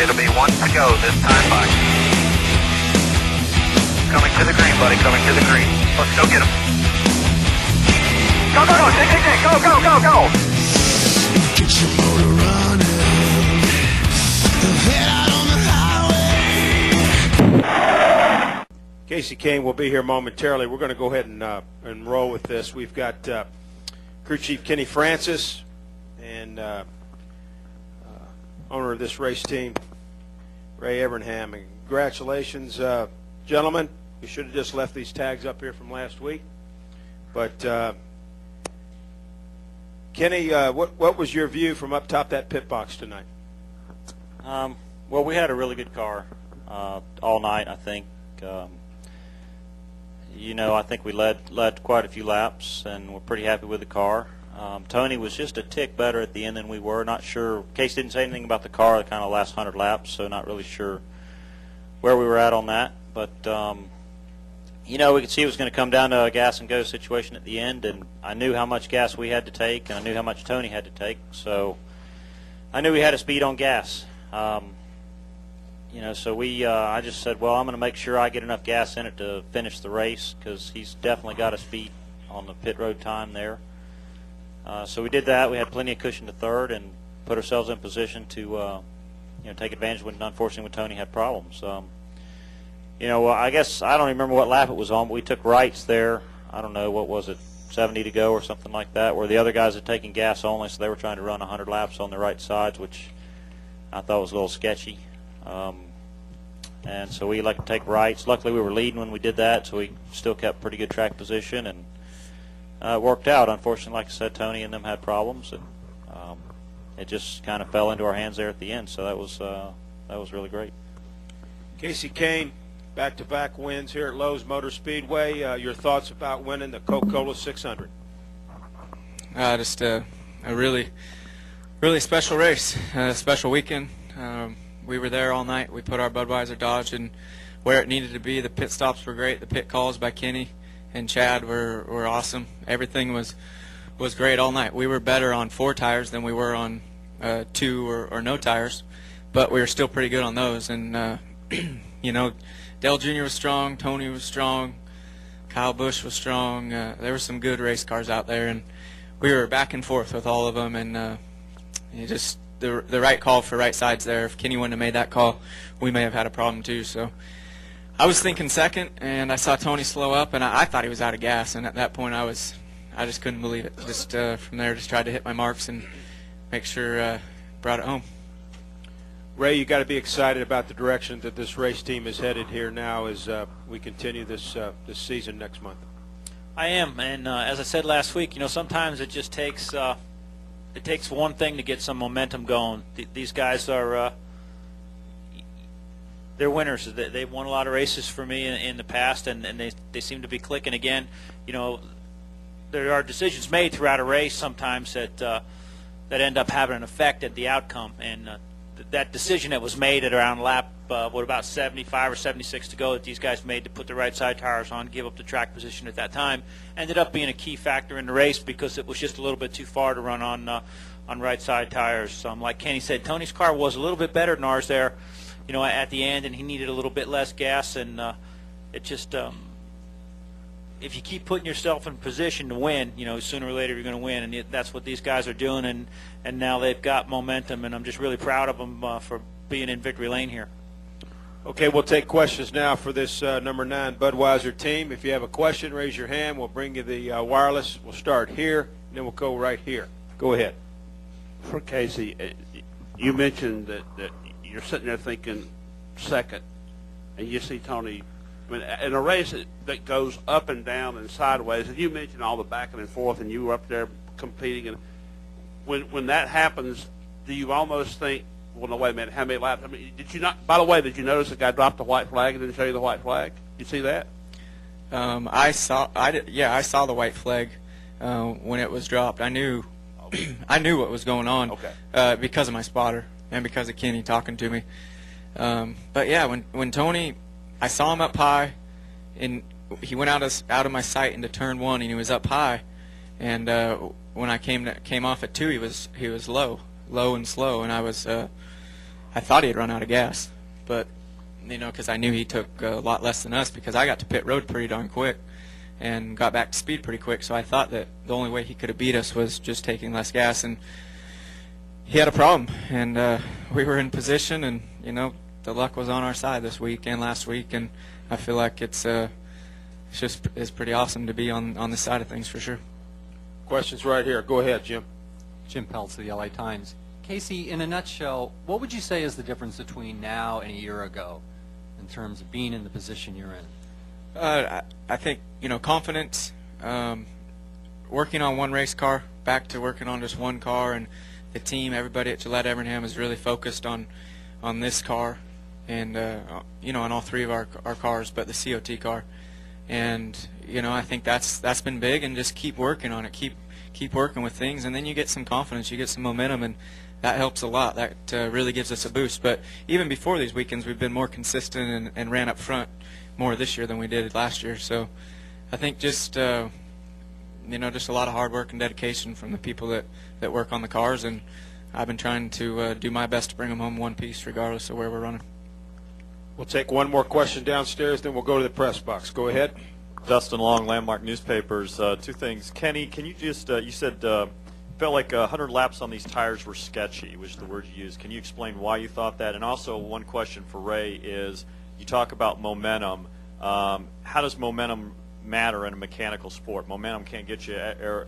It'll be one to go this time by. Coming to the green, buddy, coming to the green. Let's go get him. Go, go, go, go, go, go, go. Get your motor running. Head out on the highway. Casey Kahne will be here momentarily. We're going to go ahead and roll with this. We've got Crew Chief Kenny Francis and owner of this race team, Ray Evernham. And congratulations, gentlemen. We should have just left these tags up here from last week. But Kenny, what was your view from up top that pit box tonight? Well, we had a really good car all night, I think. I think we led quite a few laps, and we're pretty happy with the car. Tony was just a tick better at the end than we were. Not sure. Case didn't say anything about the car the kind of last 100 laps, so not really sure where we were at on that. But we could see it was going to come down to a gas and go situation at the end, and I knew how much gas we had to take, and I knew how much Tony had to take, so I knew we had a speed on gas. So I just said, well, I'm going to make sure I get enough gas in it to finish the race, because he's definitely got a speed on the pit road time there. So we did that. We had plenty of cushion to third and put ourselves in position to take advantage when, unfortunately, when Tony had problems. I guess I don't remember what lap it was on, but we took rights there. I don't know, what was it, 70 to go or something like that, where the other guys had taken gas only, so they were trying to run 100 laps on the right sides, which I thought was a little sketchy. And so we elected to take rights. Luckily, we were leading when we did that, so we still kept pretty good track position, and it worked out. Unfortunately, like I said, Tony and them had problems, and it just kind of fell into our hands there at the end. So that was really great. Casey Kahne, back-to-back wins here at Lowe's Motor Speedway. Your thoughts about winning the Coca-Cola 600? Just a really, really special race, a special weekend. We were there all night. We put our Budweiser Dodge in where it needed to be. The pit stops were great. The pit calls by Kenny and Chad were awesome. Everything was great all night. We were better on 4 tires than we were on 2 or no tires, but we were still pretty good on those. And Dale Jr. was strong, Tony was strong, Kyle Busch was strong. There were some good race cars out there, and we were back and forth with all of them. And the right call for right sides there. If Kenny wouldn't have made that call, we may have had a problem too. So I was thinking second, and I saw Tony slow up, and I thought he was out of gas. And at that point, I just couldn't believe it. Just from there, just tried to hit my marks and make sure brought it home. Ray, you got to be excited about the direction that this race team is headed here now as we continue this season next month. I am, and as I said last week, sometimes it just takes one thing to get some momentum going. These guys are they're winners. They've won a lot of races for me in the past, and they seem to be clicking again. There are decisions made throughout a race sometimes that end up having an effect at the outcome, and that decision that was made at around lap about 75 or 76 to go that these guys made to put the right side tires on, give up the track position at that time, ended up being a key factor in the race because it was just a little bit too far to run on right side tires. Like Kenny said, Tony's car was a little bit better than ours there, at the end, and he needed a little bit less gas, and it just if you keep putting yourself in position to win, sooner or later you're going to win, and that's what these guys are doing, and now they've got momentum, and I'm just really proud of them for being in victory lane here. Okay, we'll take questions now for this number 9 Budweiser team. If you have a question, raise your hand. We'll bring you the wireless. We'll start here, and then we'll go right here. Go ahead. For Casey, you mentioned that you're sitting there thinking second, and you see Tony. I mean, in a race that goes up and down and sideways, and you mentioned all the backing and forth, and you were up there competing, and when that happens, do you almost think, well, no, wait a minute, how many laps? I mean, did you not? By the way, did you notice the guy dropped the white flag and didn't show you the white flag? You see that? I saw the white flag when it was dropped. I knew what was going on because of my spotter and because of Kenny talking to me. But yeah, when Tony, I saw him up high, and he went out of my sight into turn 1, and he was up high, and when I came off at 2, he was low and slow, and I was I thought he had run out of gas, but because I knew he took a lot less than us, because I got to pit road pretty darn quick and got back to speed pretty quick. So I thought that the only way he could have beat us was just taking less gas, and he had a problem. And we were in position, and the luck was on our side this week and last week, and I feel like it's pretty awesome to be on this side of things for sure. Questions right here. Go ahead, Jim. Jim Peltz of the LA Times. Casey, in a nutshell, what would you say is the difference between now and a year ago in terms of being in the position you're in? I think, confidence, working on one race car, back to working on just one car, and the team, everybody at Gillette Evernham is really focused on this car and, on all three of our cars, but the COT car. And, I think that's been big, and just keep working on it, keep working with things, and then you get some confidence, you get some momentum, and that helps a lot. That really gives us a boost. But even before these weekends, we've been more consistent and ran up front more this year than we did last year. So I think just just a lot of hard work and dedication from the people that work on the cars, and I've been trying to do my best to bring them home one piece regardless of where we're running. We'll take one more question downstairs, then we'll go to the press box. Go ahead. Dustin Long, Landmark Newspapers. Two things. Kenny, can you just, you said felt like 100 laps on these tires were sketchy, which is the word you used. Can you explain why you thought that? And also one question for Ray is, you talk about momentum. How does momentum matter in a mechanical sport? Momentum can't get you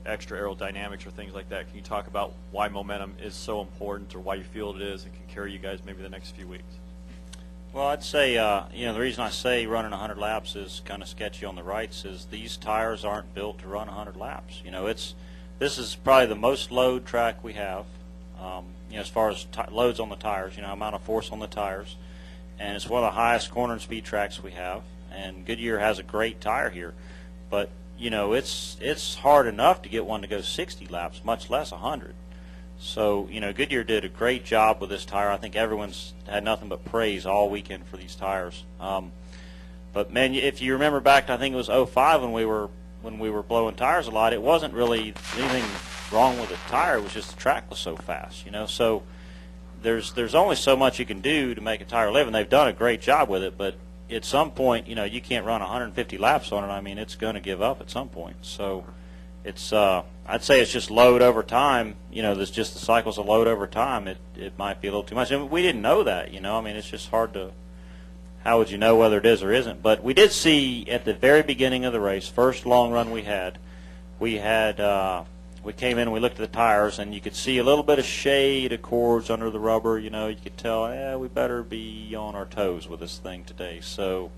extra aerodynamics or things like that. Can you talk about why momentum is so important, or why you feel it is and can carry you guys maybe the next few weeks? Well, I'd say, the reason I say running 100 laps is kind of sketchy on the rights is these tires aren't built to run 100 laps. This is probably the most load track we have, as far as loads on the tires, amount of force on the tires. And it's one of the highest corner and speed tracks we have. And Goodyear has a great tire here. But, it's hard enough to get one to go 60 laps, much less 100. So, Goodyear did a great job with this tire. I think everyone's had nothing but praise all weekend for these tires. But, man, if you remember back to, I think it was 05 when we were blowing tires a lot, it wasn't really anything wrong with the tire. It was just the track was so fast, So there's only so much you can do to make a tire live, and they've done a great job with it. But at some point, you can't run 150 laps on it. I mean, it's going to give up at some point. So it's I'd say it's just load over time. There's just the cycles of load over time. It might be a little too much. And we didn't know that. I mean, it's just hard to. How would you know whether it is or isn't? But we did see at the very beginning of the race, first long run we came in and we looked at the tires, and you could see a little bit of shade of cords under the rubber. You could tell, we better be on our toes with this thing today. So,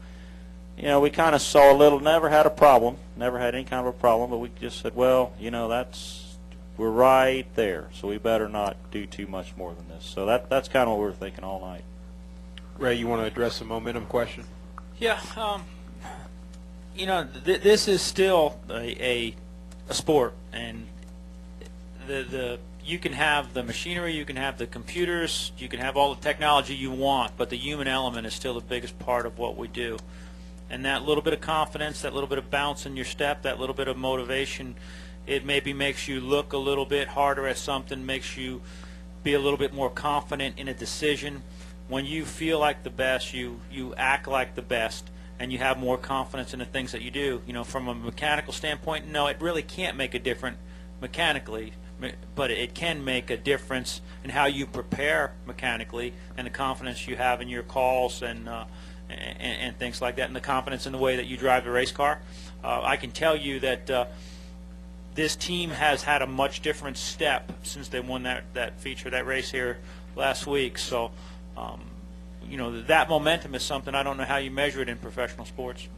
we kind of saw a little, never had any kind of a problem, but we just said, well, we're right there, so we better not do too much more than this. So that's kind of what we were thinking all night. Ray, you want to address the momentum question? Yeah, this is still a sport, and you can have the machinery, you can have the computers, you can have all the technology you want, but the human element is still the biggest part of what we do. And that little bit of confidence, that little bit of bounce in your step, that little bit of motivation, it maybe makes you look a little bit harder at something, makes you be a little bit more confident in a decision. When you feel like the best, you act like the best, and you have more confidence in the things that you do. From a mechanical standpoint, no, it really can't make a difference mechanically, but it can make a difference in how you prepare mechanically and the confidence you have in your calls and things like that, and the confidence in the way that you drive the race car. I can tell you that this team has had a much different step since they won that feature, that race here last week. So, that momentum is something I don't know how you measure it in professional sports.